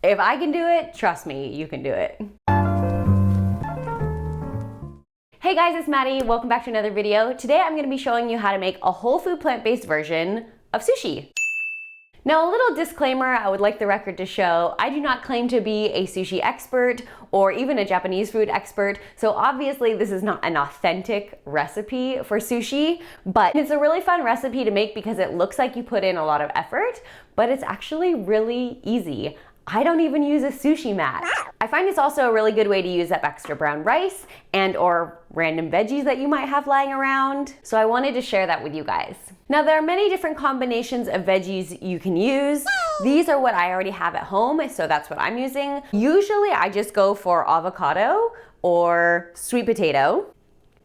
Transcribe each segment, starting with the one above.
If I can do it, trust me, you can do it. Hey guys, it's Maddie. Welcome back to another video. Today I'm gonna be showing you how to make a whole food plant-based version of sushi. Now, a little disclaimer I would like the record to show, I do not claim to be a sushi expert or even a Japanese food expert, so obviously this is not an authentic recipe for sushi, but it's a really fun recipe to make because it looks like you put in a lot of effort, but it's actually really easy. I don't even use a sushi mat. I find it's also a really good way to use up extra brown rice and or random veggies that you might have lying around. So I wanted to share that with you guys. Now there are many different combinations of veggies you can use. These are what I already have at home, so that's what I'm using. Usually I just go for avocado or sweet potato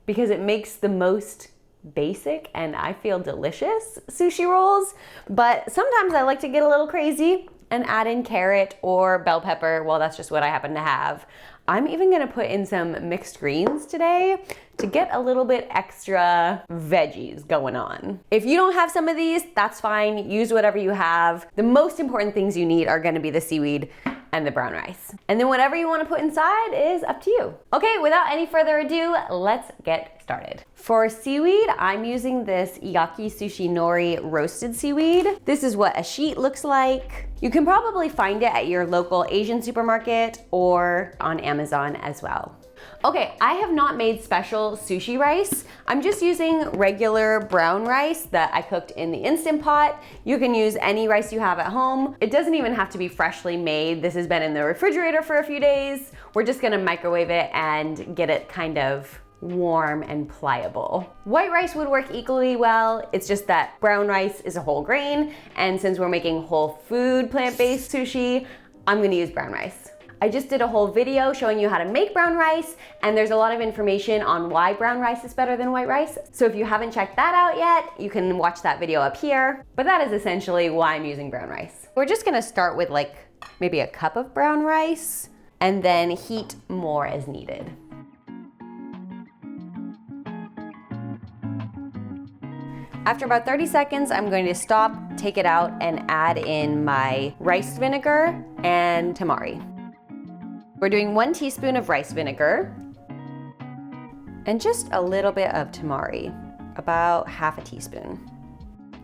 because it makes the most basic and I feel delicious sushi rolls. But sometimes I like to get a little crazy and add in carrot or bell pepper. Well, that's just what I happen to have. I'm even gonna put in some mixed greens today to get a little bit extra veggies going on. If you don't have some of these, that's fine. Use whatever you have. The most important things you need are gonna be the seaweed and the brown rice. And then whatever you wanna put inside is up to you. Okay, without any further ado, let's get started. For seaweed, I'm using this Yaki Sushi Nori roasted seaweed. This is what a sheet looks like. You can probably find it at your local Asian supermarket or on Amazon as well. Okay, I have not made special sushi rice. I'm just using regular brown rice that I cooked in the Instant Pot. You can use any rice you have at home. It doesn't even have to be freshly made. This has been in the refrigerator for a few days. We're just gonna microwave it and get it kind of warm and pliable. White rice would work equally well. It's just that brown rice is a whole grain, and since we're making whole food plant-based sushi, I'm gonna use brown rice. I just did a whole video showing you how to make brown rice, and there's a lot of information on why brown rice is better than white rice. So if you haven't checked that out yet, you can watch that video up here. But that is essentially why I'm using brown rice. We're just gonna start with like maybe a cup of brown rice and then heat more as needed. After about 30 seconds, I'm going to stop, take it out, and add in my rice vinegar and tamari. We're doing 1 teaspoon of rice vinegar and just a little bit of tamari, about half a teaspoon.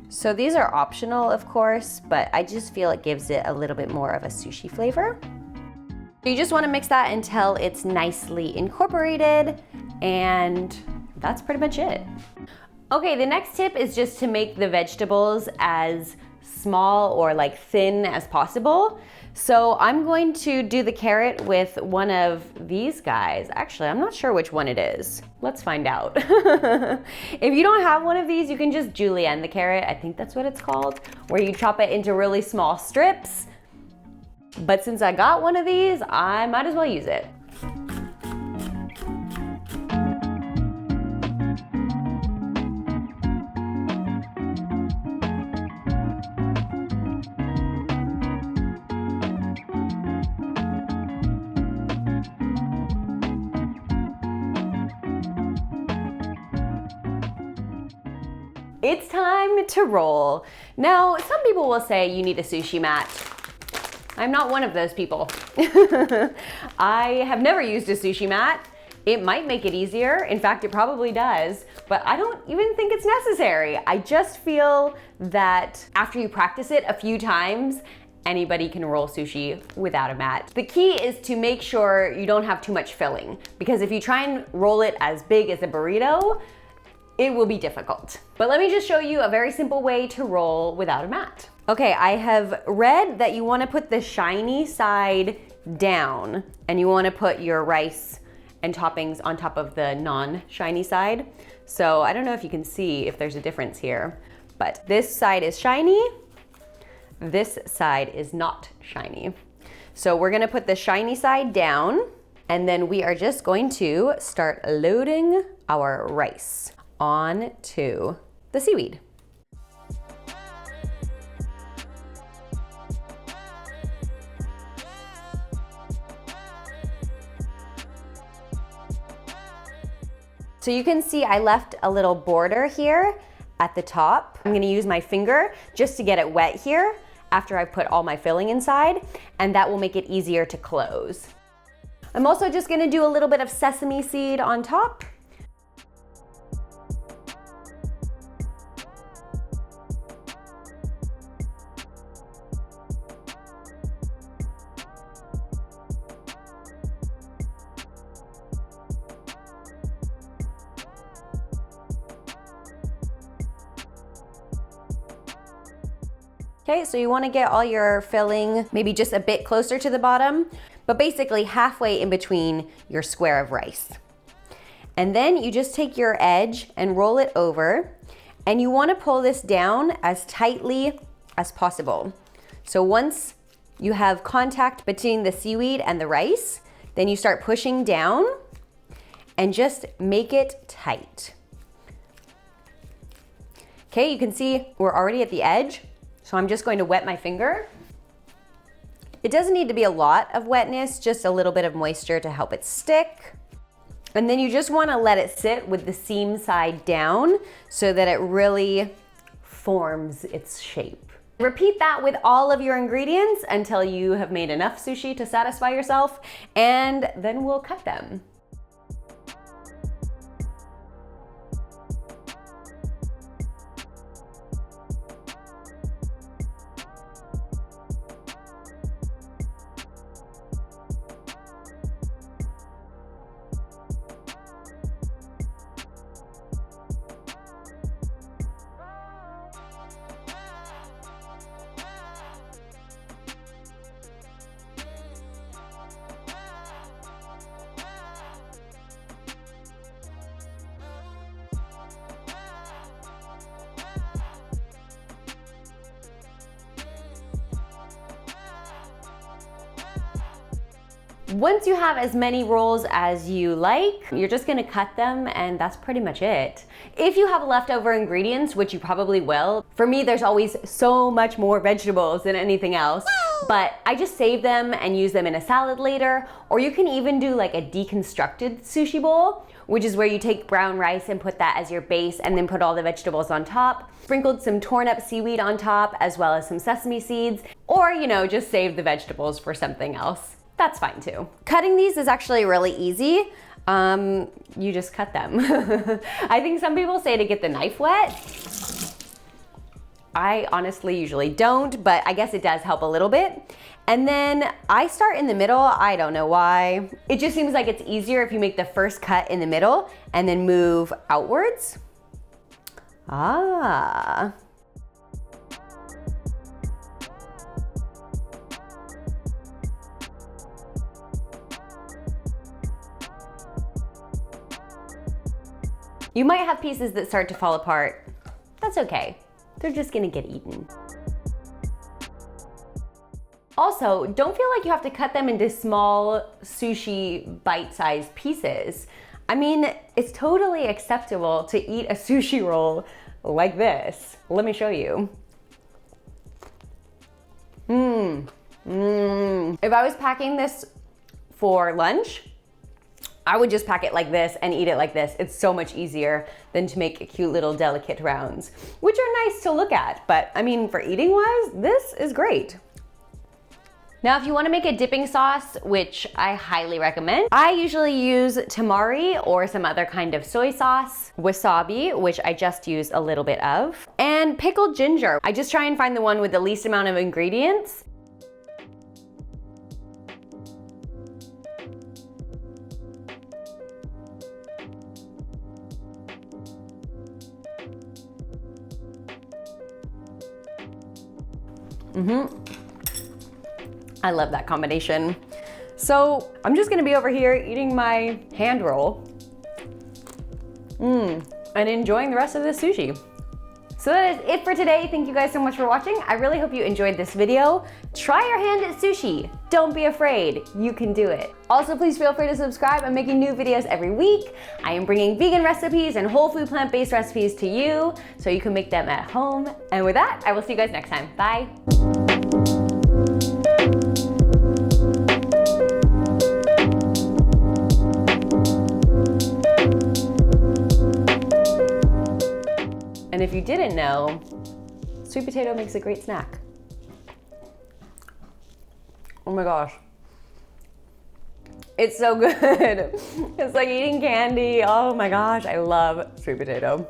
So these are optional, of course, but I just feel it gives it a little bit more of a sushi flavor. You just want to mix that until it's nicely incorporated, and that's pretty much it. Okay, the next tip is just to make the vegetables as small or like thin as possible. So I'm going to do the carrot with one of these guys. Actually, I'm not sure which one it is. Let's find out. If you don't have one of these, you can just julienne the carrot. I think that's what it's called, where you chop it into really small strips. But since I got one of these, I might as well use it. It's time to roll. Now, some people will say you need a sushi mat. I'm not one of those people. I have never used a sushi mat. It might make it easier. In fact, it probably does, but I don't even think it's necessary. I just feel that after you practice it a few times, anybody can roll sushi without a mat. The key is to make sure you don't have too much filling, because if you try and roll it as big as a burrito, it will be difficult. But let me just show you a very simple way to roll without a mat. Okay, I have read that you wanna put the shiny side down and you wanna put your rice and toppings on top of the non-shiny side. So I don't know if you can see if there's a difference here, but this side is shiny, this side is not shiny. So we're gonna put the shiny side down, and then we are just going to start loading our rice onto the seaweed. So you can see I left a little border here at the top. I'm gonna use my finger just to get it wet here after I put all my filling inside. and that will make it easier to close. I'm also just gonna do a little bit of sesame seed on top. Okay, so you want to get all your filling maybe just a bit closer to the bottom, but basically halfway in between your square of rice. And then you just take your edge and roll it over, and you want to pull this down as tightly as possible. So once you have contact between the seaweed and the rice, then you start pushing down and just make it tight. Okay, you can see we're already at the edge. So I'm just going to wet my finger. It doesn't need to be a lot of wetness, just a little bit of moisture to help it stick. And then you just want to let it sit with the seam side down so that it really forms its shape. Repeat that with all of your ingredients until you have made enough sushi to satisfy yourself, and then we'll cut them. Once you have as many rolls as you like, you're just gonna cut them, and that's pretty much it. If you have leftover ingredients, which you probably will, for me there's always so much more vegetables than anything else, but I just save them and use them in a salad later, or you can even do like a deconstructed sushi bowl, which is where you take brown rice and put that as your base and then put all the vegetables on top, sprinkled some torn up seaweed on top, as well as some sesame seeds, or just save the vegetables for something else. That's fine too. Cutting these is actually really easy. You just cut them. I think some people say to get the knife wet. I honestly usually don't, but I guess it does help a little bit. And then I start in the middle. I don't know why. It just seems like it's easier if you make the first cut in the middle and then move outwards. Ah. You might have pieces that start to fall apart. That's okay. They're just gonna get eaten. Also, don't feel like you have to cut them into small sushi bite-sized pieces. I mean, it's totally acceptable to eat a sushi roll like this. Let me show you. If I was packing this for lunch, I would just pack it like this and eat it like this. It's so much easier than to make cute little delicate rounds, which are nice to look at, but I mean, for eating wise, this is great. Now, if you want to make a dipping sauce, which I highly recommend, I usually use tamari or some other kind of soy sauce, wasabi, which I just use a little bit of, and pickled ginger. I just try and find the one with the least amount of ingredients. I love that combination. So I'm just gonna be over here eating my hand roll and enjoying the rest of this sushi. So that is it for today. Thank you guys so much for watching. I really hope you enjoyed this video. Try your hand at sushi. Don't be afraid, you can do it. Also, please feel free to subscribe. I'm making new videos every week. I am bringing vegan recipes and whole food plant-based recipes to you so you can make them at home. And with that, I will see you guys next time. Bye. And if you didn't know, sweet potato makes a great snack. Oh my gosh. It's so good. It's like eating candy. Oh my gosh, I love sweet potato.